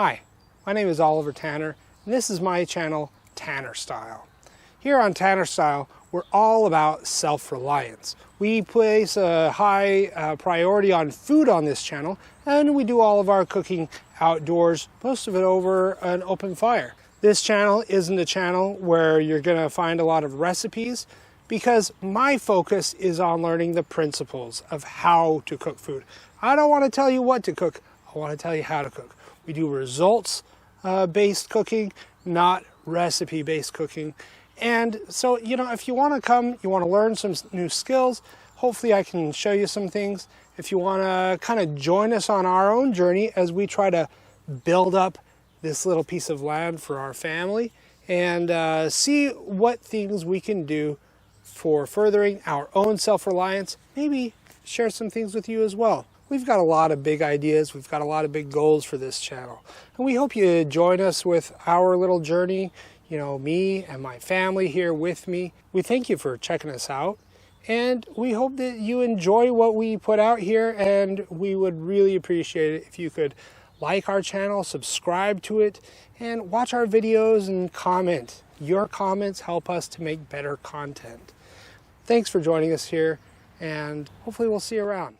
Hi, my name is Oliver Tanner, and this is my channel, Tanner Style. Here on Tanner Style, we're all about self-reliance. We place a high priority on food on this channel, and we do all of our cooking outdoors, most of it over an open fire. This channel isn't a channel where you're going to find a lot of recipes, because my focus is on learning the principles of how to cook food. I don't want to tell you what to cook, I want to tell you how to cook. We do results-based cooking, not recipe-based cooking. And so, if you want to come, you want to learn some new skills, hopefully I can show you some things. If you want to kind of join us on our own journey as we try to build up this little piece of land for our family and see what things we can do for furthering our own self-reliance, maybe share some things with you as well. We've got a lot of big ideas, we've got a lot of big goals for this channel, and we hope you join us with our little journey, me and my family here with me. We thank you for checking us out, and we hope that you enjoy what we put out here, and we would really appreciate it if you could like our channel, subscribe to it, and watch our videos and comment. Your comments help us to make better content. Thanks for joining us here, and hopefully we'll see you around.